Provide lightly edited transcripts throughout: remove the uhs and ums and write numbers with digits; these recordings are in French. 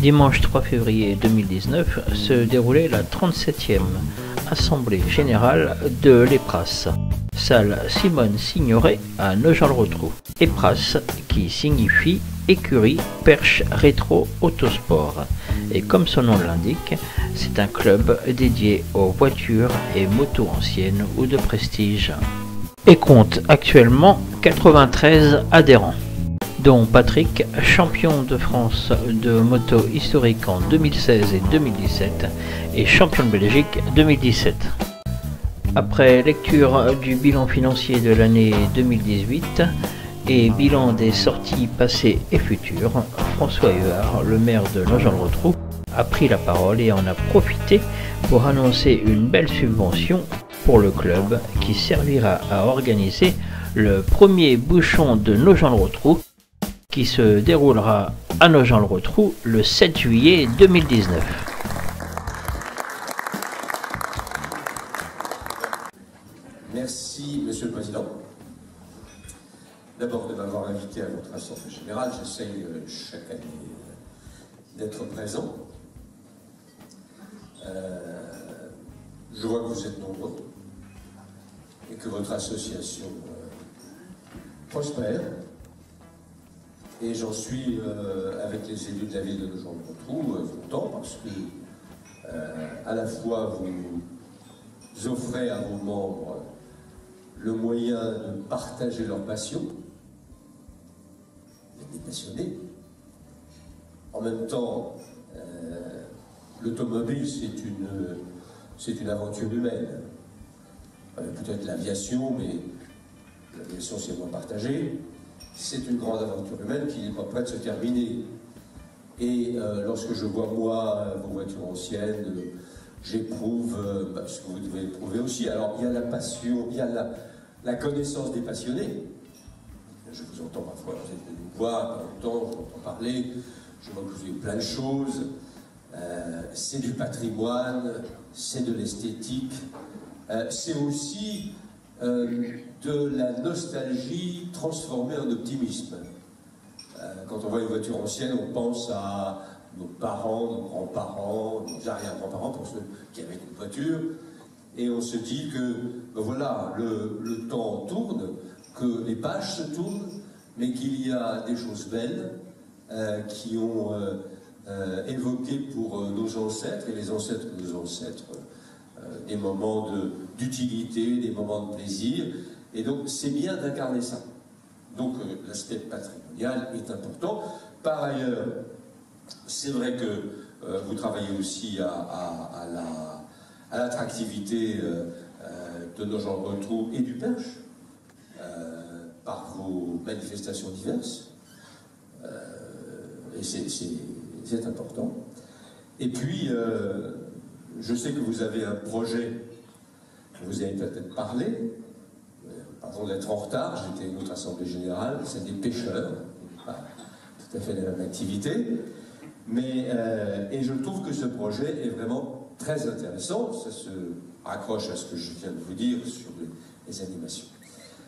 Dimanche 3 février 2019 se déroulait la 37e Assemblée Générale de l'EPRAS, salle Simone Signoret à Nogent-le-Rotrou. EPRAS qui signifie écurie, perche, rétro, autosport. Et comme son nom l'indique, c'est un club dédié aux voitures et motos anciennes ou de prestige. Et compte actuellement 93 adhérents, dont Patrick, champion de France de moto historique en 2016 et 2017 et champion de Belgique 2017. Après lecture du bilan financier de l'année 2018 et bilan des sorties passées et futures, François Huard, le maire de Nogent-le-Rotrou, a pris la parole et en a profité pour annoncer une belle subvention pour le club qui servira à organiser le premier bouchon de Nogent-le-Rotrou qui se déroulera à Nogent-le-Rotrou le 7 juillet 2019. Merci, Monsieur le Président. D'abord de m'avoir invité à votre Assemblée Générale. J'essaye chaque année d'être présent. Je vois que vous êtes nombreux et que votre association prospère. Et j'en suis avec les élus de la ville de Nogent-le-Rotrou content parce que à la fois vous offrez à vos membres le moyen de partager leur passion, d'être des passionnés. En même temps, l'automobile c'est une aventure humaine. Peut-être l'aviation, mais l'aviation c'est moins partagé. C'est une grande aventure humaine qui n'est pas prête de se terminer. Et lorsque je vois, moi, vos voitures anciennes, j'éprouve ce que vous devez éprouver aussi. Alors, il y a la passion, il y a la connaissance des passionnés. Je vous entends parfois, vous êtes venu me voir, pas longtemps, je vous entends parler, je vois que vous avez plein de choses. C'est du patrimoine, c'est de l'esthétique, c'est aussi de la nostalgie transformée en optimisme. Quand on voit une voiture ancienne, on pense à nos parents, nos grands-parents, nos arrière-grands-parents, pour ceux qui avaient une voiture, et on se dit que, ben voilà, le temps tourne, que les pages se tournent, mais qu'il y a des choses belles qui ont évoqué pour nos ancêtres, et les ancêtres de nos ancêtres, des moments d'utilité, des moments de plaisir, et donc c'est bien d'incarner ça. Donc l'aspect patrimonial est important. Par ailleurs, c'est vrai que vous travaillez aussi à l'attractivité de Nogent-le-Rotrou et du Perche, par vos manifestations diverses, et c'est important. Et puis, je sais que vous avez un projet, vous avez peut-être parlé, pardon d'être en retard, j'étais à une autre assemblée générale, c'est des pêcheurs, pas tout à fait la même activité, mais et je trouve que ce projet est vraiment très intéressant, ça se raccroche à ce que je viens de vous dire sur les animations.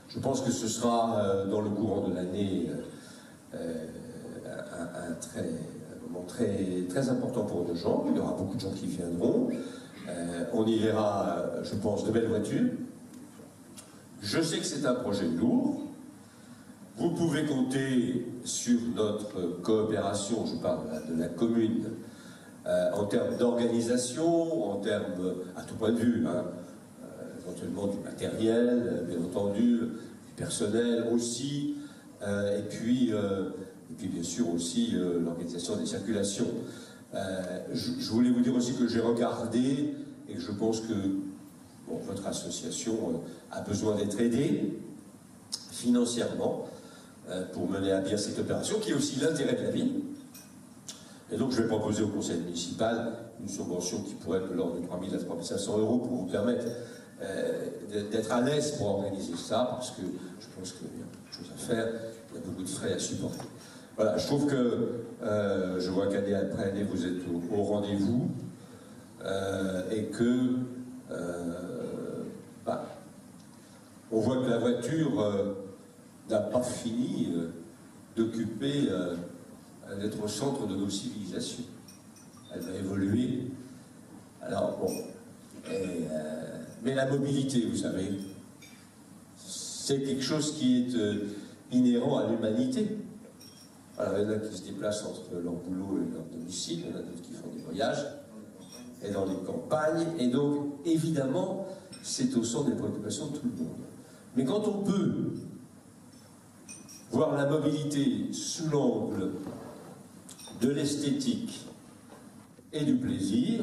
Je pense que ce sera dans le courant de l'année un moment très important pour nos gens. Il y aura beaucoup de gens qui viendront. On y verra, je pense, de belles voitures. Je sais que c'est un projet lourd. Vous pouvez compter sur notre coopération, je parle de la commune, en termes d'organisation, en termes, à tout point de vue, hein, éventuellement du matériel, bien entendu, du personnel aussi, et puis bien sûr aussi l'organisation des circulations. Je voulais vous dire aussi que j'ai regardé et que je pense que bon, votre association a besoin d'être aidée financièrement pour mener à bien cette opération, qui est aussi l'intérêt de la ville. Et donc je vais proposer au conseil municipal une subvention qui pourrait être de l'ordre de 3 000 à 3 500 euros pour vous permettre d'être à l'aise pour organiser ça, parce que je pense qu'il y a beaucoup de choses à faire, il y a beaucoup de frais à supporter. Voilà, je trouve que, je vois qu'année après année, vous êtes au rendez-vous, et que, on voit que la voiture n'a pas fini d'occuper, d'être au centre de nos civilisations. elle va évoluer. Alors bon, mais la mobilité, vous savez, c'est quelque chose qui est inhérent à l'humanité. Alors, il y en a qui se déplacent entre leur boulot et leur domicile, il y en a d'autres qui font des voyages, et dans les campagnes, et donc, évidemment, c'est au centre des préoccupations de tout le monde. Mais quand on peut voir la mobilité sous l'angle de l'esthétique et du plaisir,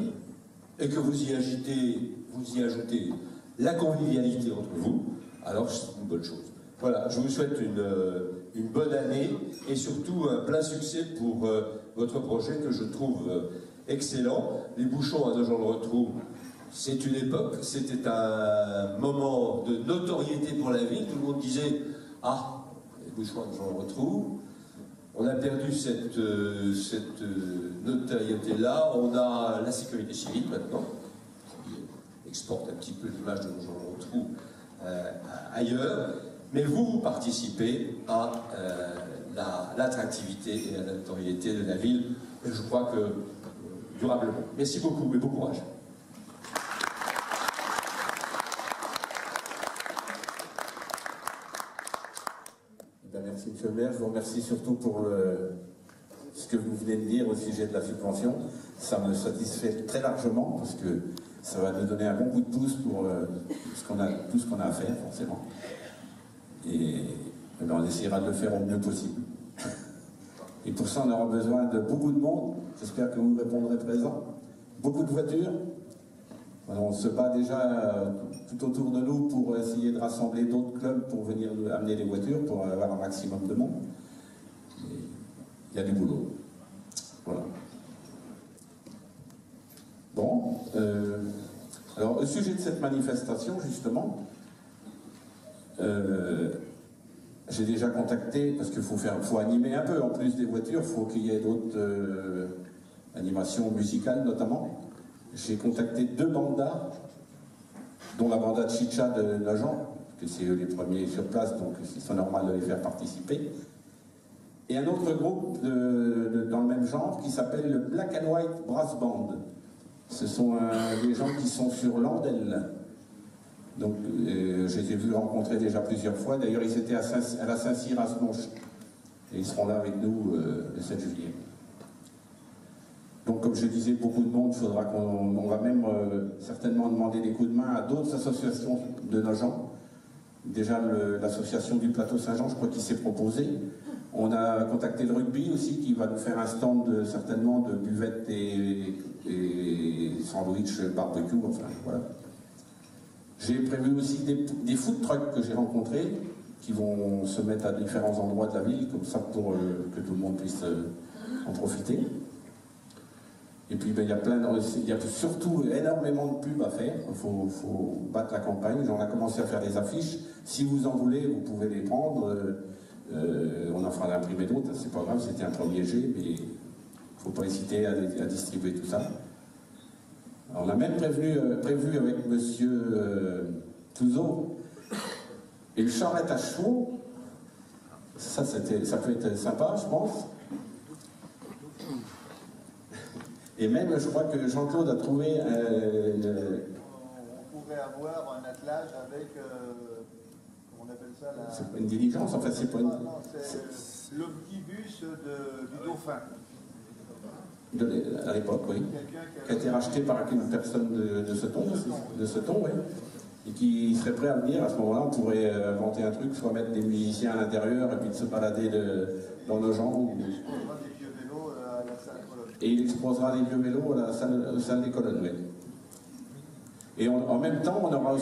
et que vous y ajoutez la convivialité entre vous, alors c'est une bonne chose. Voilà, je vous souhaite une bonne année et surtout un plein succès pour votre projet que je trouve excellent. Les bouchons à Nogent-le-Rotrou, c'est une époque, c'était un moment de notoriété pour la ville. Tout le monde disait « Ah, les bouchons à Nogent-le-Rotrou ». On a perdu cette notoriété-là. On a la sécurité civile maintenant, qui exporte un petit peu l'image de Nogent-le-Rotrou ailleurs. Mais vous participez à l'attractivité et à la notoriété de la ville, et je crois que durablement. Merci beaucoup et bon courage. Merci M. le maire, je vous remercie surtout pour ce que vous venez de dire au sujet de la subvention. Ça me satisfait très largement parce que ça va nous donner un bon coup de pouce pour tout ce qu'on a à faire forcément. Et on essaiera de le faire au mieux possible. Et pour ça, on aura besoin de beaucoup de monde. J'espère que vous répondrez présent. Beaucoup de voitures. On se bat déjà tout autour de nous pour essayer de rassembler d'autres clubs pour venir amener les voitures, pour avoir un maximum de monde. Et il y a du boulot. Voilà. Bon. Alors, au sujet de cette manifestation, justement, j'ai déjà contacté, parce qu'il faut animer un peu, en plus des voitures, il faut qu'il y ait d'autres animations musicales notamment. J'ai contacté 2 bandas, dont la banda de Chicha de Nogent, parce que c'est eux les premiers sur place, donc c'est normal de les faire participer. Et un autre groupe dans le même genre qui s'appelle le Black and White Brass Band. Ce sont des gens qui sont sur Landel. Donc, je les ai vus rencontrer déjà plusieurs fois. D'ailleurs, ils étaient à la Saint-Cyr à Smonche. Et ils seront là avec nous le 7 juillet. Donc, comme je disais, beaucoup de monde. On va même certainement demander des coups de main à d'autres associations de Nogent. Déjà, l'association du Plateau Saint-Jean, je crois qu'il s'est proposé. On a contacté le rugby aussi, qui va nous faire un stand certainement de buvettes et sandwich barbecue. Enfin, voilà. J'ai prévu aussi des food trucks que j'ai rencontrés, qui vont se mettre à différents endroits de la ville, comme ça pour que tout le monde puisse en profiter. Et puis ben, il y a surtout énormément de pubs à faire, il faut battre la campagne. On a commencé à faire des affiches, si vous en voulez, vous pouvez les prendre, on en fera d'imprimer d'autres, c'est pas grave, c'était un premier jet, mais il ne faut pas hésiter à distribuer tout ça. Alors, on a même prévu avec monsieur Touzeau une charrette à chevaux. Ça peut être sympa, je pense. Et même, je crois que Jean-Claude a trouvé... On pourrait avoir un attelage avec... on appelle ça la... C'est pas une diligence, enfin c'est pas une... Non, c'est l'omnibus du Dauphin. À l'époque, oui. Qui a été racheté par une personne de ce ton, oui. Et qui serait prêt à venir. À ce moment-là, on pourrait inventer un truc, soit mettre des musiciens à l'intérieur et puis de se balader dans nos gens. Il exposera des vieux vélos à la salle colonne. Et il exposera des vieux vélos à la salle des colonnes, oui. Et en même temps, on va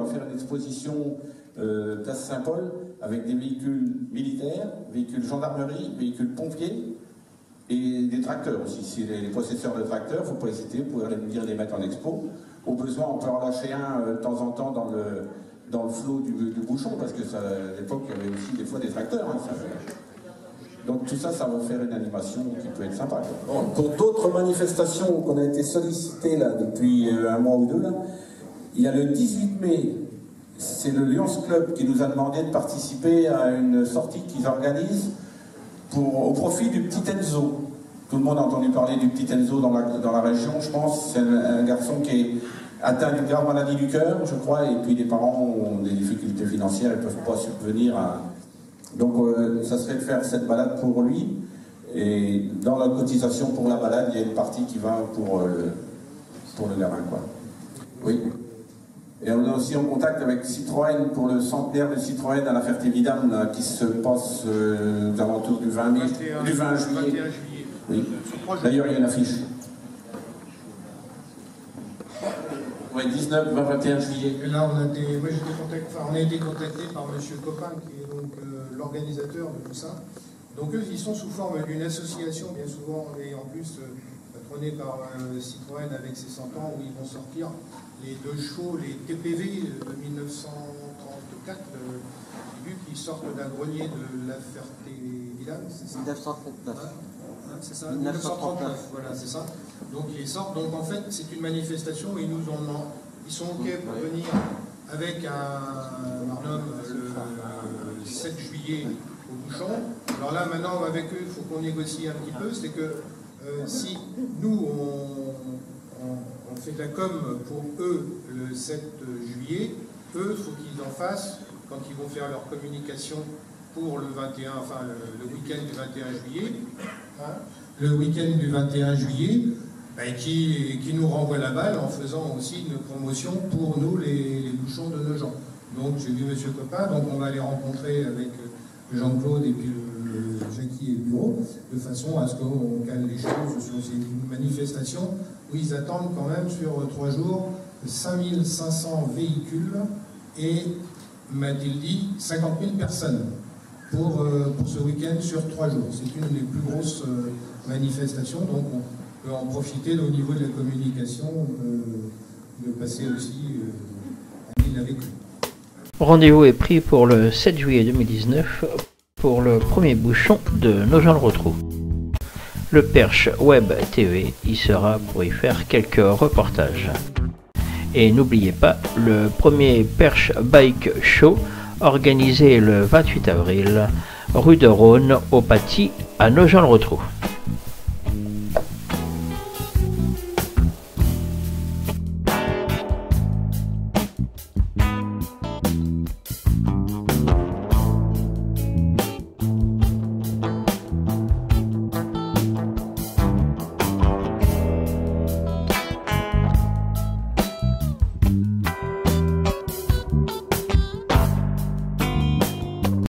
faire une exposition place Saint-Paul avec des véhicules militaires, véhicules gendarmerie, véhicules pompiers. Et des tracteurs aussi. Si les possesseurs de tracteurs, il ne faut pas hésiter, vous pouvez venir les mettre en expo. Au besoin, on peut en lâcher un de temps en temps dans le flot du bouchon, parce que à l'époque, il y avait aussi des fois des tracteurs. Hein, donc tout ça, ça va faire une animation qui peut être sympa. Bon, pour d'autres manifestations qu'on a été sollicités là, depuis un mois ou deux, là, il y a le 18 mai, c'est le Lions Club qui nous a demandé de participer à une sortie qu'ils organisent au profit du petit Enzo. Tout le monde a entendu parler du petit Enzo dans la région, je pense. C'est un garçon qui est atteint d'une grave maladie du cœur, je crois, et puis les parents ont des difficultés financières, ils ne peuvent pas subvenir à... Donc ça serait de faire cette balade pour lui, et dans la cotisation pour la balade, il y a une partie qui va pour le gamin, quoi. Oui. Et on est aussi en contact avec Citroën pour le centenaire de Citroën à la Ferté-Vidame, qui se passe aux alentours du 20 juillet. Oui. D'ailleurs, il y a une affiche. Oui, 19, 20, 21 juillet. Et là, on a été contacté par M. Copin, qui est donc l'organisateur de tout ça. Donc eux, ils sont sous forme d'une association, bien souvent, et en plus patronnée par Citroën avec ses 100 ans, où ils vont sortir les 2 chevaux, les TPV de 1934, qui sortent d'un grenier de la Ferté-Vidame, c'est ça 1939. C'est ça, 1939, voilà, c'est ça. Donc ils sortent, donc en fait c'est une manifestation où ils sont OK pour venir avec un barnum le 7 juillet au Bouchon. Alors là maintenant avec eux il faut qu'on négocie un petit peu, c'est que si nous on fait de la com pour eux le 7 juillet, eux il faut qu'ils en fassent quand ils vont faire leur communication pour le 21, enfin le week-end du 21 juillet, hein, le week-end du 21 juillet, ben, qui nous renvoie la balle en faisant aussi une promotion pour nous, les bouchons de Nogent. Donc j'ai vu M. Copin, donc on va aller rencontrer avec Jean-Claude et puis Jackie et le bureau, de façon à ce qu'on cale les choses sur ces manifestations où ils attendent quand même sur 3 jours 5500 véhicules et, m'a-t-il dit, 50 000 personnes pour ce week-end sur 3 jours. C'est une des plus grosses manifestations, donc on peut en profiter au niveau de la communication, de passer aussi un deal avec eux. Rendez-vous est pris pour le 7 juillet 2019 pour le premier bouchon de Nogent-le-Rotrou. Le Perche Web TV y sera pour y faire quelques reportages. Et n'oubliez pas le premier Perche Bike Show organisé le 28 avril, rue de Rhône, au Paty, à Nogent-le-Rotrou.